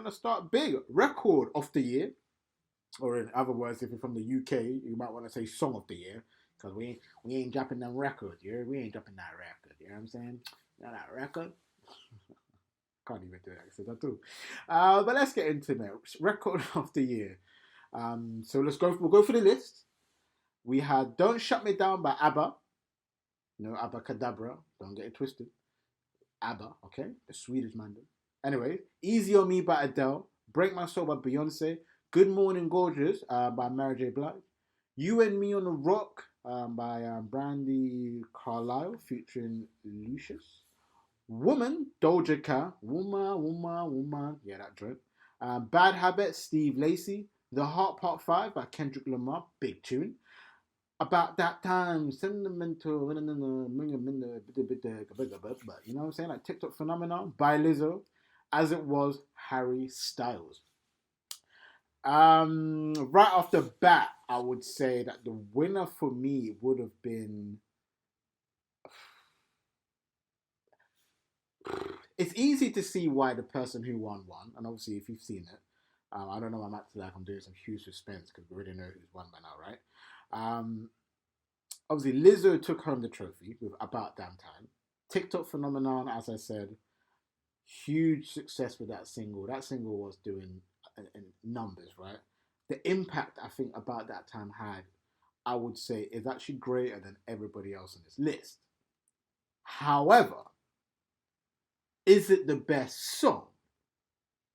to start big. Record of the year, or in other words, if you're from the UK, you might want to say song of the year, because we ain't dropping them records, yeah. We ain't dropping that record. You know what I'm saying? You know that record. Can't even do that. I said that too. But let's get into it. Record of the year. So let's go. We'll go for the list. We had "Don't Shut Me Down" by ABBA. No Abracadabra. Don't get it twisted. ABBA, okay, the Swedish man. Anyway, "Easy on Me" by Adele. "Break My Soul" by Beyonce. "Good Morning Gorgeous" by Mary J. Blige. "You and Me on the Rock" by Brandy Carlisle featuring Lucius. "Woman" Doja Cat. Woman. Yeah, that joint. "Bad Habit" Steve Lacy. "The Heart Part 5" by Kendrick Lamar. Big tune. "About That Time," sentimental, you know what I'm saying? Like TikTok phenomenon by Lizzo. "As It Was" Harry Styles. Right off the bat, I would say that the winner for me would have been. It's easy to see why the person who won, and obviously if you've seen it, I don't know. I'm acting like I'm doing some huge suspense because we already know who's won by now, right? Obviously, Lizzo took home the trophy with "About Damn Time." TikTok phenomenon, as I said, huge success with that single. That single was doing numbers, right? The impact I think "About That Time" had, I would say, is actually greater than everybody else on this list. However, is it the best song?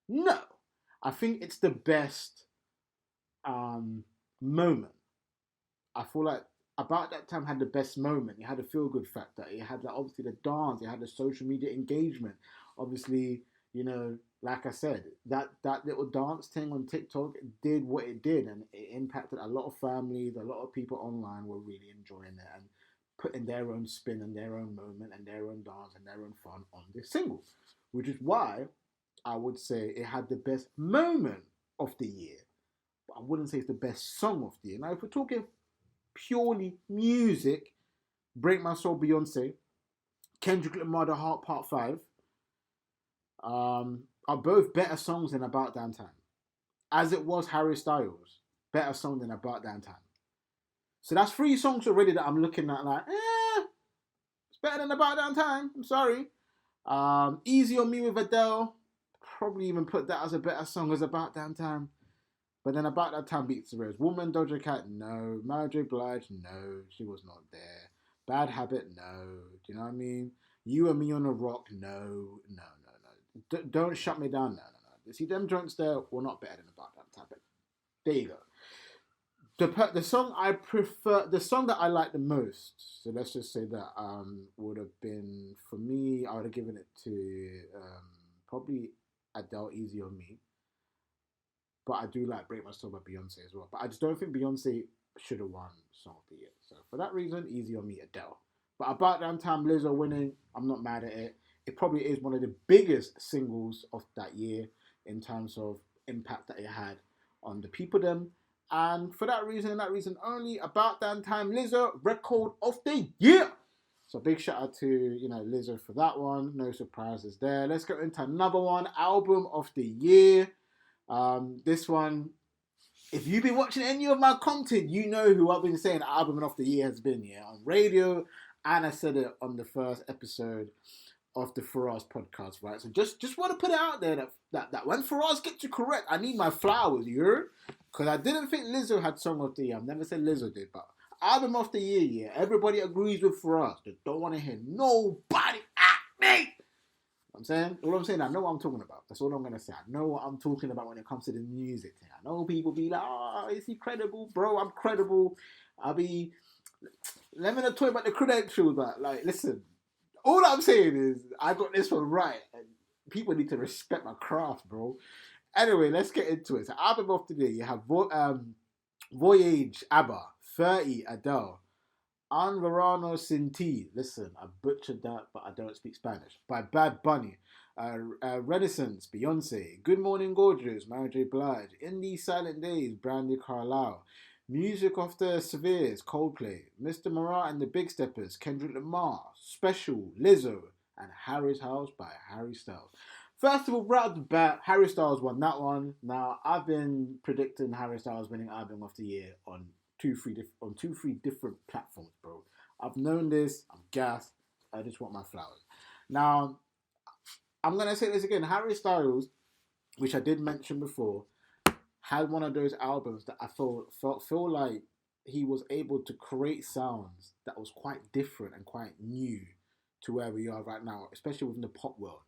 No. I think it's the best moment. I feel like "About That Time" had the best moment. It had a feel good factor. It had like obviously the dance. It had the social media engagement. Obviously, like I said, that little dance thing on TikTok did what it did, and it impacted a lot of families. A lot of people online were really enjoying it and putting their own spin and their own moment and their own dance and their own fun on this single, which is why I would say it had the best moment of the year. But I wouldn't say it's the best song of the year. Now, if we're talking purely music, "Break My Soul" Beyonce, Kendrick Lamar "The Heart Part 5" are both better songs than "About Damn Time." "As It Was" Harry Styles, better song than "About Damn Time." So that's three songs already that I'm looking at like, it's better than "About Damn Time." I'm sorry. "Easy on Me" with Adele, probably even put that as a better song as "About Damn Time." But then "About That Time" beats the rest. "Woman" Doja Cat, no. Mary J. Blige, no. She was not there. "Bad Habit," no. Do you know what I mean? "You and Me on the Rock," no. "Don't Shut Me Down," no. See, them joints there were not better than "About That Time." But there you go. The song I prefer, the song that I like the most, so let's just say that would have been, for me, I would have given it to probably Adele, "Easy on Me." But I do like "Break My Soul" by Beyonce as well. But I just don't think Beyonce should have won Song of the Year. So for that reason, "Easy on Me," Adele. But "About Damn Time," Lizzo winning, I'm not mad at it. It probably is one of the biggest singles of that year in terms of impact that it had on the people them. And for that reason and that reason only, "About Damn Time," Lizzo, record of the year. So big shout out to Lizzo for that one. No surprises there. Let's go into another one. Album of the year. This one, if you've been watching any of my content, you know who I've been saying album of the year has been here on radio, and I said it on the first episode of the Firahs podcast, right? So just want to put it out there that when Firahs gets it correct, I need my flowers, you heard? Because I didn't think Lizzo had song of the year. I've never said Lizzo did, but album of the year, yeah. Everybody agrees with Firahs. They don't want to hear nobody at me. I'm saying, all I'm saying, I know what I'm talking about. That's all I'm gonna say. I know what I'm talking about when it comes to the music thing. I know people be like, "Oh, is he credible, bro? I'm credible." Let me not talk about the credentials, but like, listen. All I'm saying is, I got this one right, and people need to respect my craft, bro. Anyway, let's get into it. So, album of the day, you have Voyage, ABBA, 30, Adele, "An Verano Sin Ti." Listen, I butchered that, but I don't speak Spanish. By Bad Bunny. Renaissance, Beyonce. "Good Morning Gorgeous," Mary J. Blige. "In These Silent Days," Brandy Carlisle. "Music of the Spheres," Coldplay. "Mr. Marat and the Big Steppers," Kendrick Lamar. "Special," Lizzo. And "Harry's House" by Harry Styles. First of all, right off the bat, Harry Styles won that one. Now, I've been predicting Harry Styles winning album of the year on two, three different platforms, bro. I've known this. I'm gassed. I just want my flowers. Now, I'm gonna say this again. Harry Styles, which I did mention before, had one of those albums that I feel like he was able to create sounds that was quite different and quite new to where we are right now, especially within the pop world.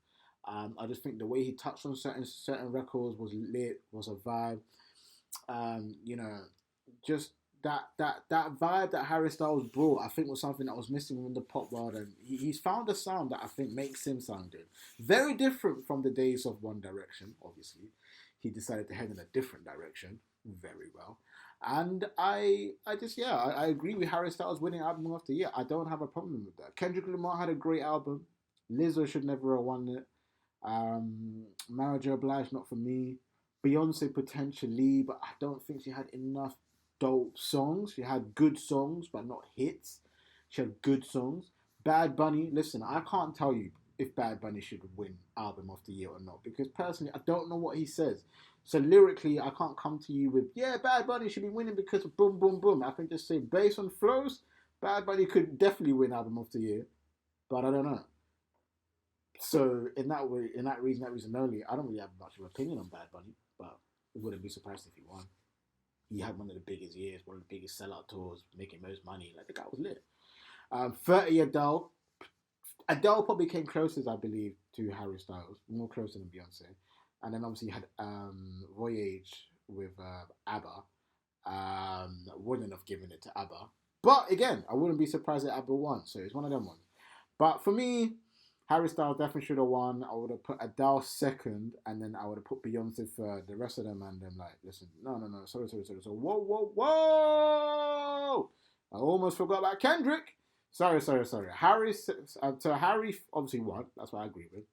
I just think the way he touched on certain records was lit, was a vibe. You know, just that vibe that Harry Styles brought, I think was something that was missing in the pop world, and he's found a sound that I think makes him sound good. Very different from the days of One Direction, obviously. He decided to head in a different direction, very well. And I agree with Harry Styles winning album of the year. I don't have a problem with that. Kendrick Lamar had a great album. Lizzo should never have won it. Mary J. Blige, not for me. Beyonce potentially, but I don't think she had enough dope songs. She had good songs, but not hits. She had good songs. Bad Bunny, listen, I can't tell you if Bad Bunny should win album of the year or not, because personally, I don't know what he says. So lyrically, I can't come to you with, yeah, Bad Bunny should be winning because of boom, boom, boom. I can just say, based on flows, Bad Bunny could definitely win album of the year, but I don't know. So in that way, that reason only, I don't really have much of an opinion on Bad Bunny, but it wouldn't be surprised if he won. He had one of the biggest years, one of the biggest sellout tours, making most money. Like, the guy was lit. 30 Adele. Adele probably came closest, I believe, to Harry Styles, more closer than Beyonce. And then obviously you had Voyage with ABBA. Wouldn't have given it to ABBA. But again, I wouldn't be surprised if ABBA won. So it's one of them ones. But for me, Harry Styles definitely should have won. I would have put Adele second, and then I would have put Beyonce third. The rest of them, and then like, listen, no, sorry. So whoa! I almost forgot about Kendrick. Sorry. Harry, so Harry obviously won. That's what I agree with.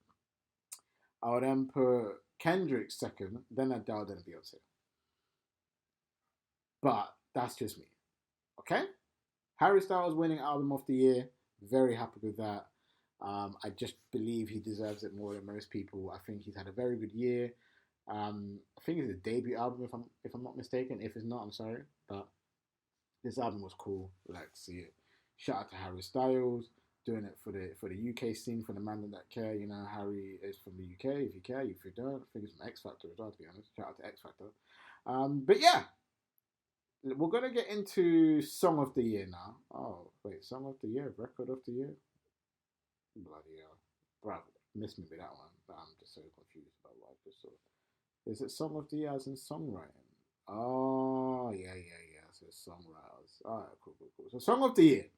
I would then put Kendrick second, then Adele, then Beyonce. But that's just me. Okay? Harry Styles winning album of the year. Very happy with that. I just believe he deserves it more than most people. I think he's had a very good year. I think it's a debut album, if I'm not mistaken. If it's not, I'm sorry, but this album was cool. I like to see it. Shout out to Harry Styles doing it for the UK scene, for the man that care. You know, Harry is from the UK. If you care, if you don't, I think it's from X Factor as well. To be honest, shout out to X Factor. But yeah, we're gonna get into song of the year now. Oh wait, song of the year, record of the year. Bloody hell. Bro, missed me with that one. But I'm just so confused about what I just saw. Is it Song of the Year as in songwriting? Oh, yeah. So it's songwriters. Alright, cool. So Song of the Year.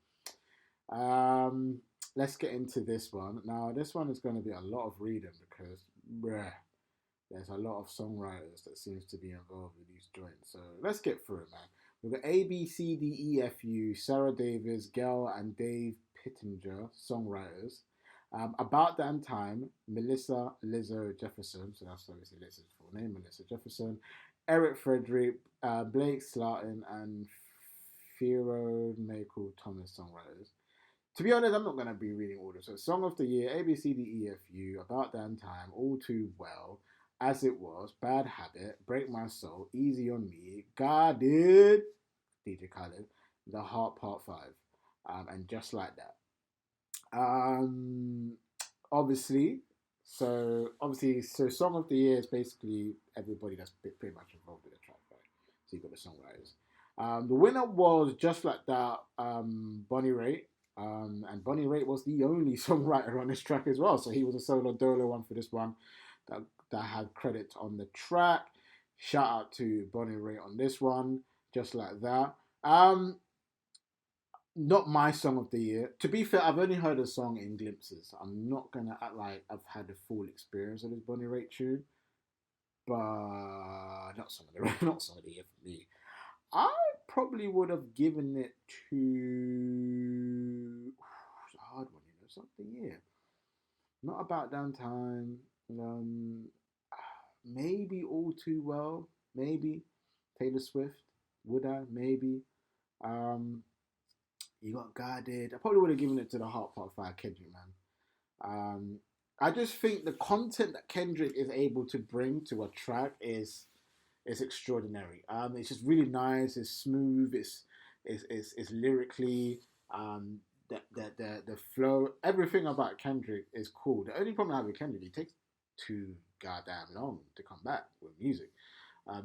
Let's get into this one. Now, this one is going to be a lot of reading because, there's a lot of songwriters that seems to be involved with these joints. So let's get through it, man. We've got A, B, C, D, E, F, U, Sarah Davis, Gail, and Dave Pittenger, songwriters. About Damn Time, Melissa Lizzo Jefferson, so that's obviously Lizzo's full name, Melissa Jefferson, Eric Frederick, Blake Slatton, and Firo Michael Thomas, songwriters. To be honest, I'm not going to be reading all this. So, Song of the Year, A, B, C, D, E, F, U, About Damn Time, All Too Well, As It Was, Bad Habit, Break My Soul, Easy on Me, Guarded, DJ Khaled, The Heart Part 5, and Just Like That. Obviously, so Song of the Year is basically everybody that's pretty much involved in the track, right? So you got the songwriters. The winner was Just Like That, Bonnie Raitt. And Bonnie Raitt was the only songwriter on this track as well. So he was a solo dolo one for this one that had credit on the track. Shout out to Bonnie Raitt on this one, Just Like That. Not my song of the year. To be fair, I've only heard a song in glimpses. I'm not gonna act like I've had a full experience of this Bonnie Raitt tune, but not song of the not song of the year for me. I probably would have given it to. It's a hard one, song of the year. Not About Damn Time. Maybe All Too Well. Maybe Taylor Swift. Would I? Maybe. You got Guarded. I probably would have given it to the Heart Part 5 Kendrick, man. I just think the content that Kendrick is able to bring to a track is extraordinary. It's just really nice. It's smooth. It's lyrically. The flow, everything about Kendrick is cool. The only problem I have with Kendrick, he takes too goddamn long to come back with music.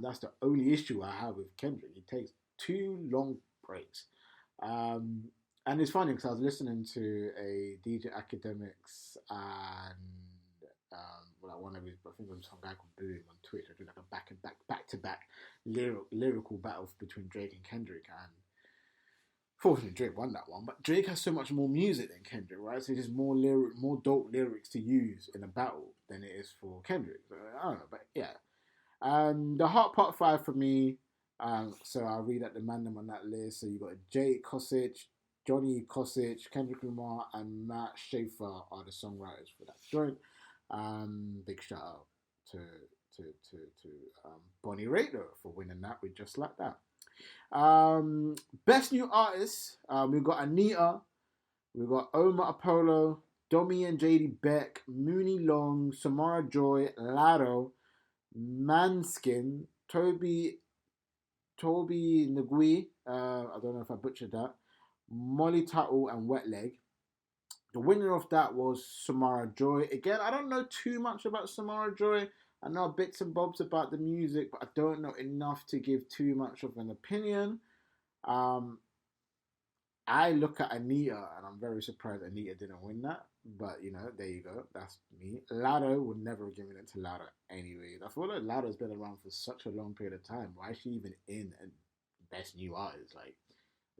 That's the only issue I have with Kendrick. He takes too long breaks. Um, and it's funny because I was listening to a DJ Academics and like one of his, I think it was some guy called Boom on Twitch. I did like a back to back lyrical battle between Drake and Kendrick, and fortunately Drake won that one. But Drake has so much more music than Kendrick, right? So there's more dope lyrics to use in a battle than it is for Kendrick. So, I don't know, but yeah. The Hot Pot 5 for me, so I'll read out the mandem on that list. So you got Jay Kosich, Johnny Kosich, Kendrick Lamar, and Matt Schaefer are the songwriters for that joint. Big shout out to Bonnie Raider for winning that with Just Like That. Best new artists, we've got Anita, we've got Omar Apollo, Domi and JD Beck, Mooney Long, Samara Joy, Lado, Manskin, Toby Ngui, I don't know if I butchered that, Molly Tuttle, and Wet Leg. The winner of that was Samara Joy. Again, I don't know too much about Samara Joy. I know bits and bobs about the music, but I don't know enough to give too much of an opinion. I look at Anita and I'm very surprised Anita didn't win that. But, you know, there you go. That's me. Lado would never have given it to Lado anyway. I feel like Lado's been around for such a long period of time. Why is she even in Best New Artist? Like,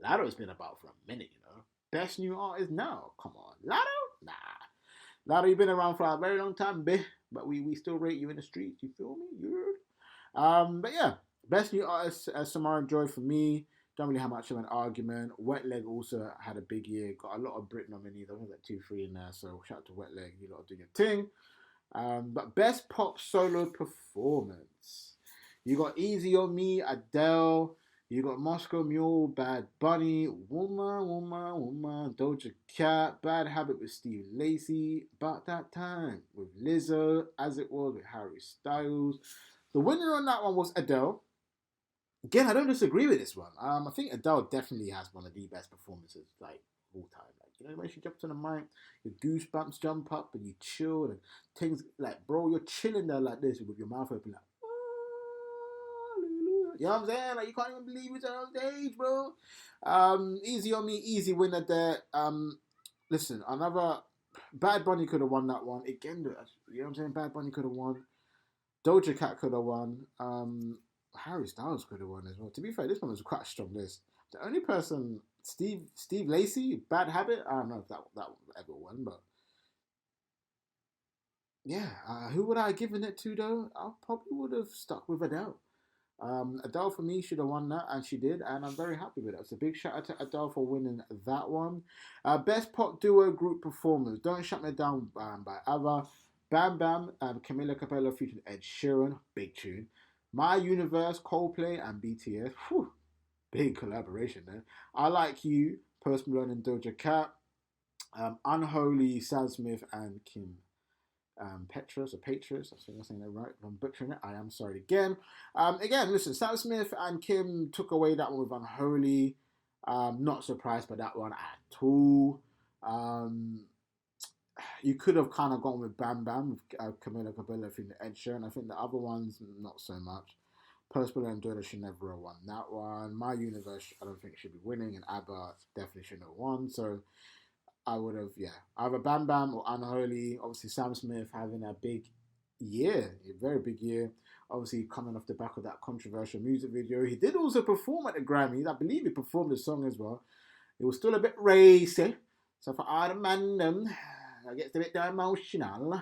Lado's been about for a minute, you know. Best New Artist now. Come on. Lado? Nah. Lado, you've been around for a very long time, bitch. But we still rate you in the streets. You feel me? You heard? But yeah. Best New Artist, Samara Joy for me. Don't really have much of an argument. Wet Leg also had a big year. Got a lot of Brit nominees. I think like 2, 3 in there. So shout out to Wet Leg. You lot do your thing. But best pop solo performance. You got Easy on Me, Adele. You got Moscow Mule, Bad Bunny, Woman, Doja Cat, Bad Habit with Steve Lacy, About That Time with Lizzo, As It Was with Harry Styles. The winner on that one was Adele. Again, I don't disagree with this one. I think Adele definitely has one of the best performances, like, all time. Like, you know, when she jumps on the mic, your goosebumps jump up and you chill and things like, bro, you're chilling there like this with your mouth open, like, hallelujah. You know what I'm saying? Like, you can't even believe it's on stage, bro. Easy on Me, easy winner there. Listen, another Bad Bunny could have won that one again. You know what I'm saying? Bad Bunny could have won. Doja Cat could have won. Harry Styles could have won as well. To be fair, this one was quite a strong list. The only person, Steve Lacy, Bad Habit. I don't know if that ever won, but yeah. Who would I have given it to though? I probably would have stuck with Adele. Adele for me should have won that, and she did, and I'm very happy with it. So big shout out to Adele for winning that one. Best pop duo group performers. Don't Shut Me Down by Ava. Bam Bam, Camila Cabello featuring Ed Sheeran, big tune. My Universe, Coldplay, and BTS. Whew, big collaboration there. I Like You, Post Malone and Doja Cat. Unholy, Sam Smith and Kim Petras or Patras. I think I'm saying that right. If I'm butchering it, I am sorry again. Again, listen, Sam Smith and Kim took away that one with Unholy. Not surprised by that one at all. You could have kind of gone with Bam Bam with Camila Cabello from the Ed Sheeran. I think the other ones, not so much. Post Malone and Doja should never have won that one. My Universe, I don't think should be winning, and ABBA definitely shouldn't have won. So I would have, either Bam Bam or Unholy. Obviously, Sam Smith having a big year, a very big year. Obviously, coming off the back of that controversial music video. He did also perform at the Grammys. I believe he performed the song as well. It was still a bit racy. So for all the man, I get a bit emotional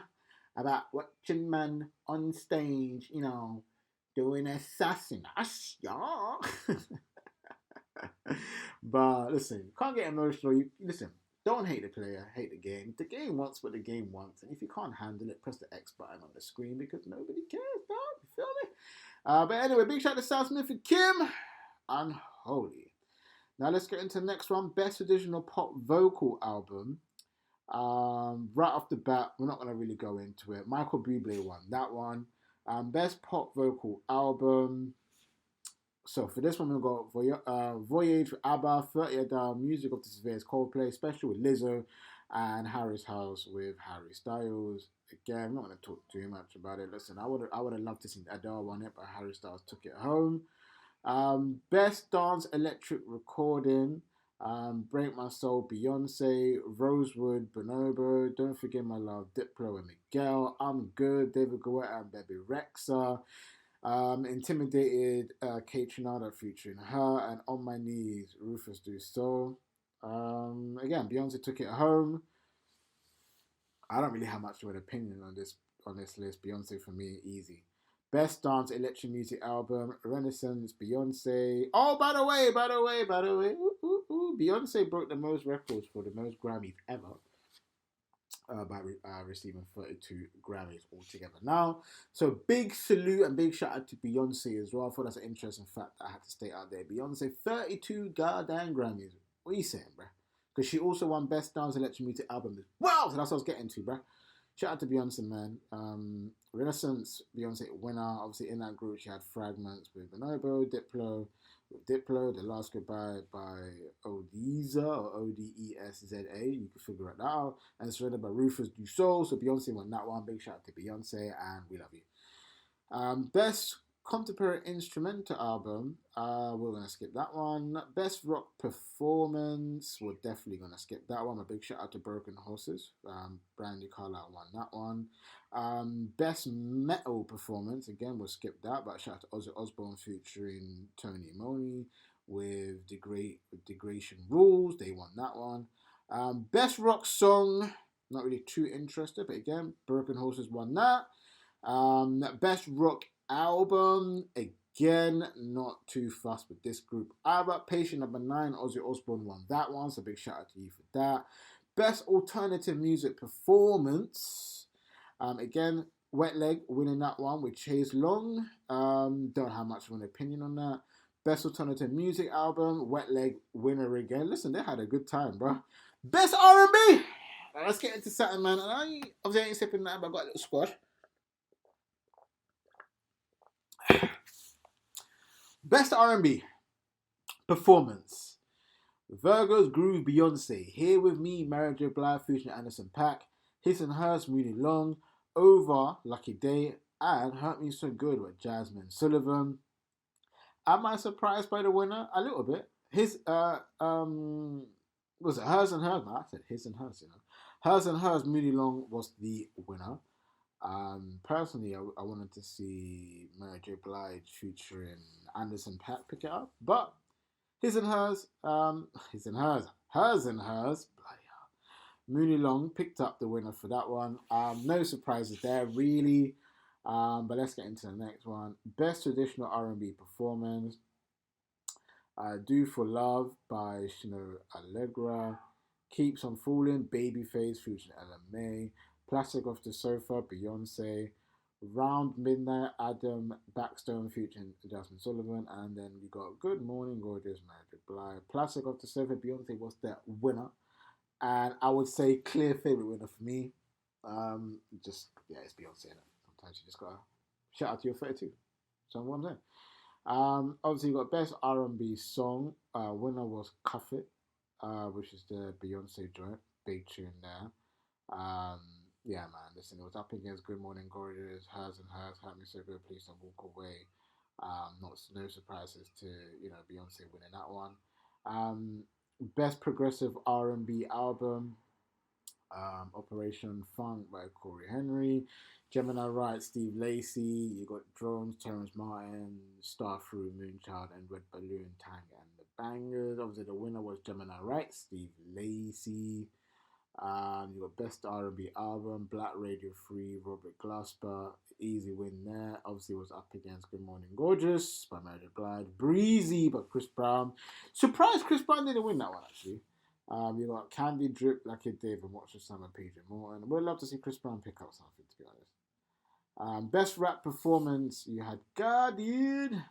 about watching man on stage, you know, doing assassination. But listen, you can't get emotional. Listen, don't hate the player, hate the game. The game wants what the game wants, and if you can't handle it, press the X button on the screen because nobody cares, dog. You feel me? But anyway, big shout out to Sam Smith and Kim. Unholy. Now let's get into the next one. Best Additional Pop Vocal Album. Right off the bat, we're not gonna really go into it. Michael Bublé won that one. Best pop vocal album. So for this one, we've got Voyage for ABBA, 30 Down, Music of the Spheres, Coldplay, Special with Lizzo, and Harry's House with Harry Styles. Again, I'm not going to talk too much about it. Listen, I would have loved to see Adele won it, but Harry Styles took it home. Best Dance Electric Recording. Break My Soul, Beyonce, Rosewood, Bonobo, Don't Forget My Love, Diplo and Miguel, I'm Good, David Guetta and Baby Rexha. Intimidated, Kate Trinada featuring her, and On My Knees, Rufus Du Sol. Again, Beyonce took it home. I don't really have much of an opinion on this list. Beyonce for me, easy. Best Dance Electric Music Album, Renaissance, Beyonce. Oh, by the way, Beyonce broke the most records for the most Grammys ever. By receiving 32 Grammys altogether. Now, so big salute and big shout out to Beyonce as well. I thought that's an interesting fact that I had to state out there. Beyonce, 32 goddamn Grammys. What are you saying, bruh? Because she also won Best Dance Electric Music Album as well. So that's what I was getting to, bruh. Shout out to Beyonce, man. Renaissance, Beyonce winner. Obviously, in that group, she had Fragments with Bonobo, Diplo, The Last Goodbye by Odessa or Odessa. You can figure it out. And it's surrendered by Rufus Du Sol. So Beyonce won that one. Big shout out to Beyonce, and we love you. Best Contemporary Instrumental Album. We're going to skip that one. Best Rock Performance. We're definitely going to skip that one. A big shout out to Broken Horses. Brandy Carlisle won that one. Best Metal Performance. Again, we'll skip that. But shout out to Ozzy Osbourne featuring Tony Iommi with Degradation Rules. They won that one. Best Rock Song. Not really too interested. But again, Broken Horses won that. Best Rock Album, again, not too fussed with this group either. Patient number 9, Ozzy Osbourne won that one, so big shout out to you for that. Best Alternative Music Performance, again, Wet Leg winning that one with Chase Long. Don't have much of an opinion on that. Best Alternative Music Album, Wet Leg winner again. Listen, they had a good time, bro. Best R&B. Let's get into something, man. And obviously I ain't sipping that, but I got a little squash. Best R&B Performance. Virgo's Groove Beyonce. Here With Me, Mary J. Blige featuring Anderson .Paak. His and Hers, Moody Long. Over, Lucky Day. And Hurt Me So Good with Jasmine Sullivan. Am I surprised by the winner? A little bit. Was it Hers and Hers? No, I said His and Hers, you know. Hers and Hers, Moody Long was the winner. Personally, I wanted to see Mary J. Blige featuring Anderson .Paak pick it up, but Hers and Hers, bloody hell. Mooney Long picked up the winner for that one. No surprises there, really. But let's get into the next one. Best Traditional R&B Performance. Do For Love by Shino Allegra. Keeps On Falling, Babyface featuring Ella May. Plastic Off the Sofa, Beyonce. Round Midnight, Adam Backstone featuring Jasmine Sullivan. And then you got Good Morning Gorgeous, Magic Blige. Plastic Off the Sofa, Beyonce was the winner. And I would say clear favorite winner for me. It's Beyonce. Sometimes you just gotta shout out to your 32. So what I'm saying. Obviously you got Best R&B Song. Winner was Cuff It, which is the Beyonce joint. Big tune there. Yeah, man, listen, it was up against Good Morning Gorgeous, Hers and Hers, Hurt Me So Good, Please Don't Walk Away. No surprises to, Beyonce winning that one. Best Progressive R&B Album, Operation Funk by Corey Henry. Gemini Wright, Steve Lacy. You got Drones, Terrence Martin, Starfruit, Moonchild, and Red Balloon, Tang and the Bangers. Obviously, the winner was Gemini Wright, Steve Lacy. You got Best R&B Album, Black Radio Free, Robert Glasper, easy win there. Obviously was up against Good Morning Gorgeous by Mary J. Blige, Breezy by Chris Brown. Surprised Chris Brown didn't win that one actually. You got Candy Drip, Lucky Dave, and Watch the Summer, PJ Morton. We'd love to see Chris Brown pick up something, to be honest. Best Rap Performance, you had Guardian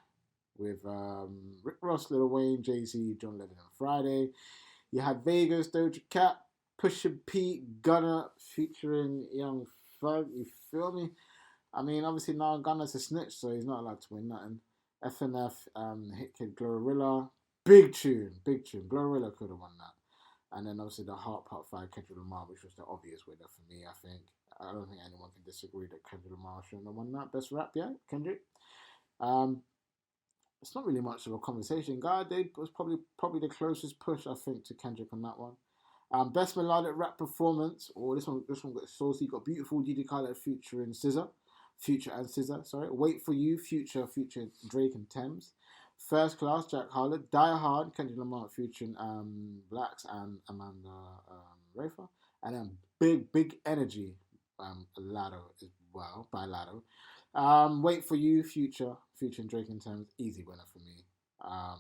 with Rick Ross, Lil Wayne, Jay-Z, John Lennon, and Friday. You had Vegas, Doja Cat, Pusha P, Gunna featuring Young Thug. You feel me? I mean, obviously now Gunna's a snitch, so he's not allowed to win nothing. FNF, Hit Kid, Glorilla, big tune, big tune. Glorilla could have won that. And then obviously the Heart Part 5, Kendrick Lamar, which was the obvious winner for me, I think. I don't think anyone can disagree that Kendrick Lamar shouldn't have won that. Best rap, yeah, Kendrick. Um, it's not really much of a conversation. God, they was probably the closest push, I think, to Kendrick on that one. Best melodic rap performance. Oh, this one got saucy. Got Beautiful, DJ Khaled featuring SZA. Future and SZA, sorry. Wait for You, Future Drake and Thames. First Class, Jack Harlow. Die Hard, Kendrick Lamar featuring Blacks and Amanda Rafer. And then Big Energy, Lado as well, by Lado. Wait for You, featuring Drake and Thames. Easy winner for me. I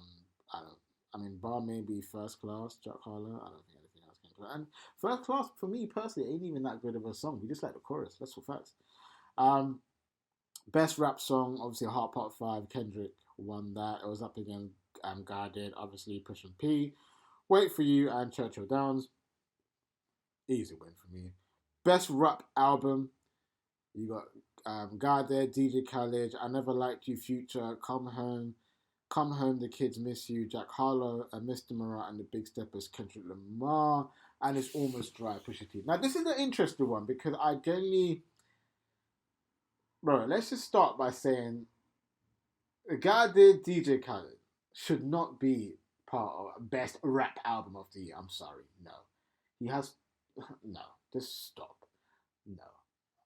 don't. I mean, bar maybe First Class, Jack Harlow. I don't think anything else can play. And First Class, for me personally, ain't even that good of a song. We just like the chorus. That's for facts. Best rap song, obviously Heart Part 5, Kendrick won that. It was up against Guarded, obviously Push and P. Wait for You and Churchill Downs. Easy win for me. Best rap album, you got Guarded, DJ Khaled, I Never Liked You, Future, Come Home, The Kids Miss You, Jack Harlow, and Mr. Murat and the Big Steppers, Kendrick Lamar, and It's Almost Dry, Pusha T. Now this is an interesting one because I genuinely, bro, let's just start by saying the guy did DJ Khaled should not be part of best rap album of the year. I'm sorry, no. He has no. Just stop. No.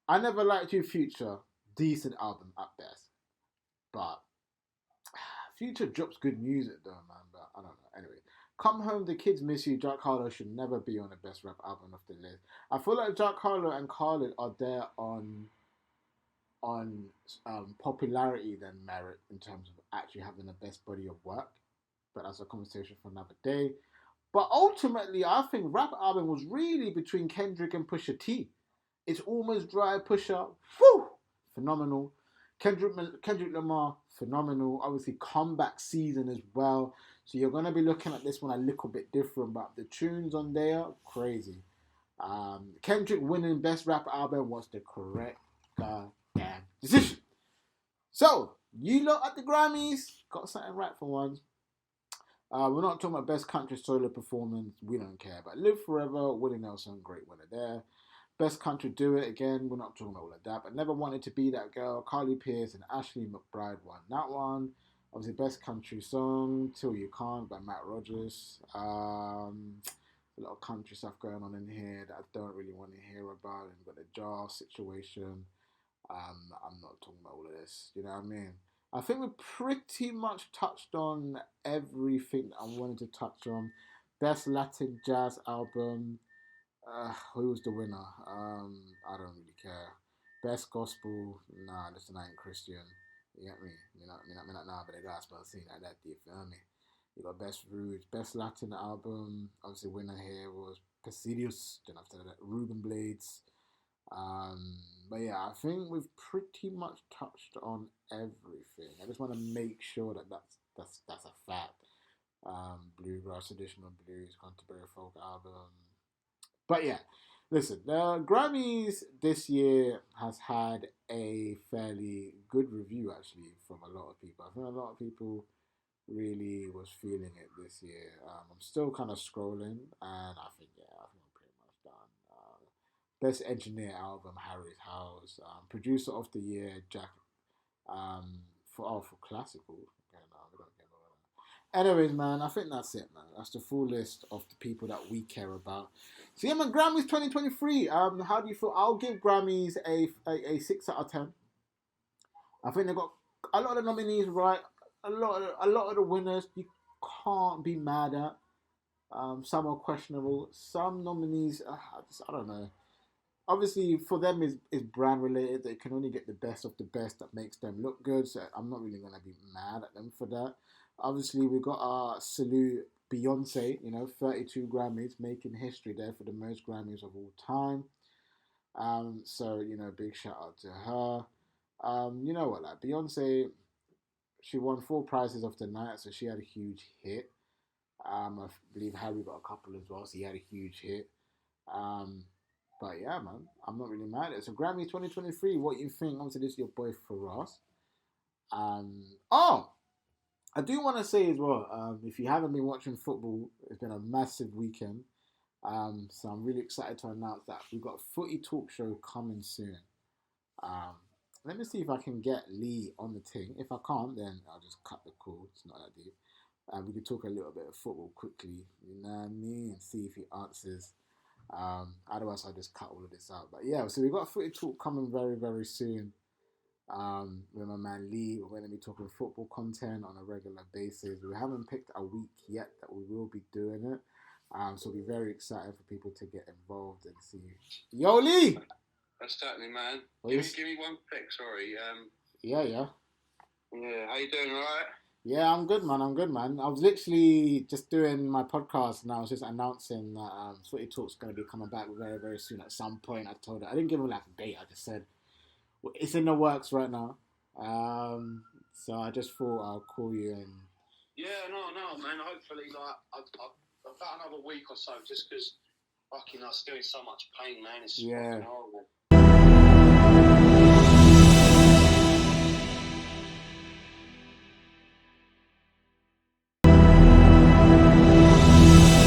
I Never Liked You, Future, decent album at best. But Future drops good music though, man. But I don't know. Anyway. Come Home, The Kids Miss You, Jack Harlow should never be on the best rap album of the list. I feel like Jack Harlow and Khaled are there on popularity than merit in terms of actually having the best body of work. But that's a conversation for another day. But ultimately, I think rap album was really between Kendrick and Pusha T. It's Almost Dry, Pusha, whew, phenomenal. Kendrick Lamar, phenomenal. Obviously, comeback season as well. So you're going to be looking at this one a little bit different. But the tunes on there, crazy. Kendrick winning Best Rap Album was the correct goddamn decision. So, you lot at the Grammys got something right for once. We're not talking about Best Country Solo Performance. We don't care. But Live Forever, Willie Nelson, great winner there. Best Country Do It, again, we're not talking about all of that. But Never Wanted to Be That Girl, Carly Pearce and Ashley McBride won that one. Obviously, Best Country Song, Till You Can't by Matt Rogers. A lot of country stuff going on in here that I don't really want to hear about. And we've got the Jar situation. I'm not talking about all of this. You know what I mean? I think we pretty much touched on everything that I wanted to touch on. Best Latin Jazz Album. Who was the winner? I don't really care. Best Gospel. Nah, listen, I ain't Christian. You get me? Me not nah, but the gospel scene like that. Do you feel me? You got Best Roots, Best Latin Album. Obviously, winner here was Presidius. Then after that, Ruben Blades. But yeah, I think we've pretty much touched on everything. I just want to make sure that that's a fact. Bluegrass, traditional blues, contemporary folk album. But yeah, listen, the Grammys this year has had a fairly good review actually from a lot of people. I think a lot of people really was feeling it this year. I'm still kind of scrolling, and I think I'm pretty much done. Best Engineer Album, Harry's House. Producer of the Year, Jack. For classical. Okay, no, we don't get all that. Anyways, man, I think that's it, man. That's the full list of the people that we care about. So yeah, man, Grammys 2023. How do you feel? I'll give Grammys a 6 out of 10. I think they got a lot of the nominees right. A lot of the winners you can't be mad at. Some are questionable. Some nominees, I don't know. Obviously, for them is brand related. They can only get the best of the best that makes them look good. So I'm not really gonna be mad at them for that. Obviously, we got our salute Beyonce. 32 Grammys, making history there for the most Grammys of all time. So big shout out to her. You know what, like Beyonce, she won 4 prizes of the night, so she had a huge hit. I believe Harry got a couple as well, so he had a huge hit. But yeah, man, I'm not really mad at it. So Grammy 2023, what you think? Obviously, this is your boy Firahs. Oh, I do want to say as well, if you haven't been watching football, it's been a massive weekend. So I'm really excited to announce that we've got a footy talk show coming soon. Um, Let me see if I can get Lee on the thing. If I can't, then I'll just cut the call. It's not that deep. We could talk a little bit of football quickly, you know what I mean, and see if he answers. Otherwise, I'll just cut all of this out. But yeah, so we've got a footy talk coming very, very soon. With my man Lee, we're going to be talking football content on a regular basis. We haven't picked a week yet that we will be doing it. So we'll be very excited for people to get involved and see. Yo, Lee! That's certainly, man. Well, give me one pick, sorry. Yeah. Yeah, how you doing, alright? Yeah, I'm good, man. I was literally just doing my podcast and I was just announcing that Footy Talk's going to be coming back very, very soon at some point. I told her, I didn't give her like a date. I just said, well, it's in the works right now. So I just thought I'll call you and... Yeah, no, man. Hopefully, like, about another week or so, just because fucking us doing so much pain, man. It's fucking horrible.